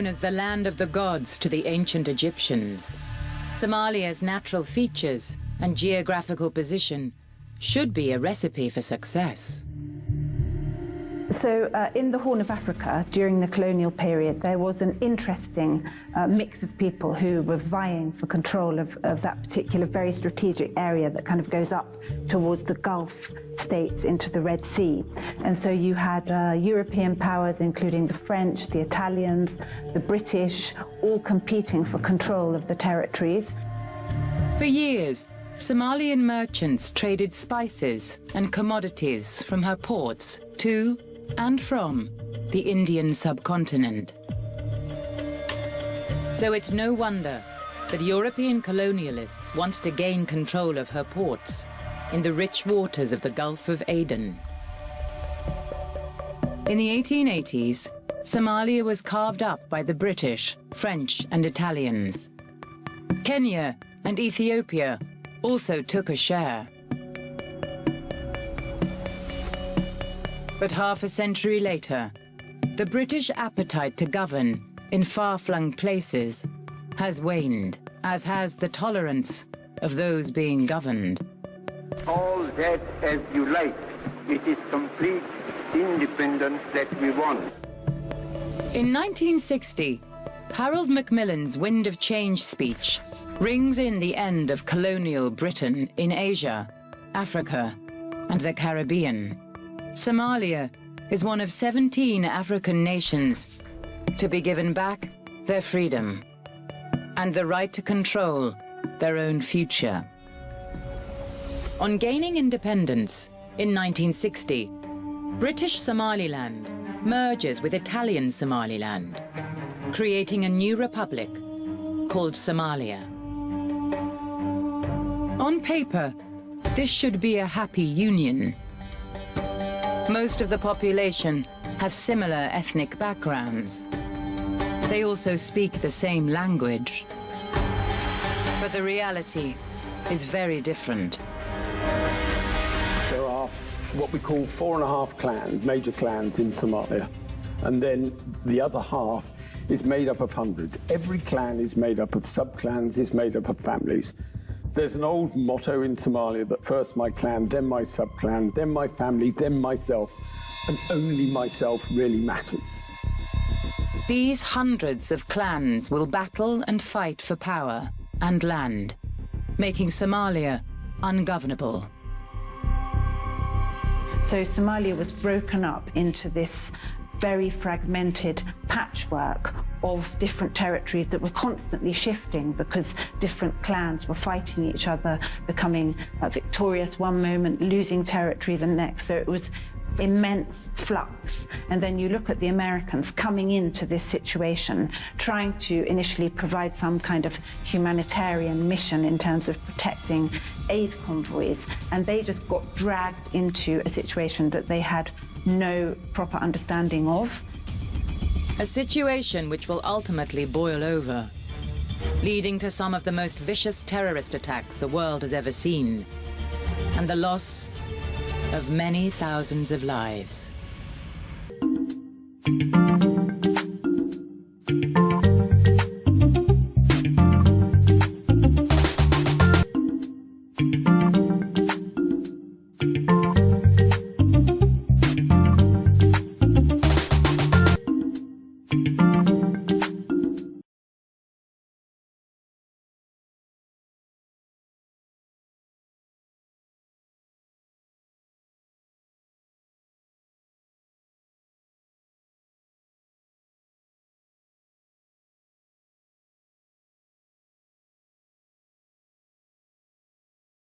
known as the land of the gods to the ancient Egyptians, Somalia's natural features and geographical position should be a recipe for success. So in the Horn of Africa, during the colonial period, there was an interesting mix of people who were vying for control of that particular very strategic area that kind of goes up towards the Gulf states into the Red Sea. And so you had European powers, including the French, the Italians, the British, all competing for control of the territories. For years, Somalian merchants traded spices and commodities from her ports to and from the Indian subcontinent. So it's no wonder that European colonialists wanted to gain control of her ports in the rich waters of the Gulf of Aden. In the 1880s, Somalia was carved up by the British, French, and Italians. Kenya and Ethiopia also took a share. But half a century later, the British appetite to govern in far-flung places has waned, as has the tolerance of those being governed. All that as you like. It is complete independence that we want. In 1960, Harold Macmillan's Wind of Change speech rings in the end of colonial Britain in Asia, Africa, and the Caribbean. Somalia is one of 17 African nations to be given back their freedom and the right to control their own future. On gaining independence in 1960, British Somaliland merges with Italian Somaliland, creating a new republic called Somalia. On paper, this should be a happy union. Most of the population have similar ethnic backgrounds. They also speak the same language. But the reality is very different. There are what we call 4.5 clans, major clans in Somalia. And then the other half is made up of hundreds. Every clan is made up of sub-clans, is made up of families. There's an old motto in Somalia that first my clan, then my sub-clan, then my family, then myself, and only myself really matters. These hundreds of clans will battle and fight for power and land, making Somalia ungovernable. So Somalia was broken up into this very fragmented patchwork of different territories that were constantly shifting because different clans were fighting each other, becoming victorious one moment, losing territory the next. So it was immense flux. And then you look at the Americans coming into this situation, trying to initially provide some kind of humanitarian mission in terms of protecting aid convoys, and they just got dragged into a situation that they had no proper understanding of. A situation which will ultimately boil over, leading to some of the most vicious terrorist attacks the world has ever seen, and the loss of many thousands of lives.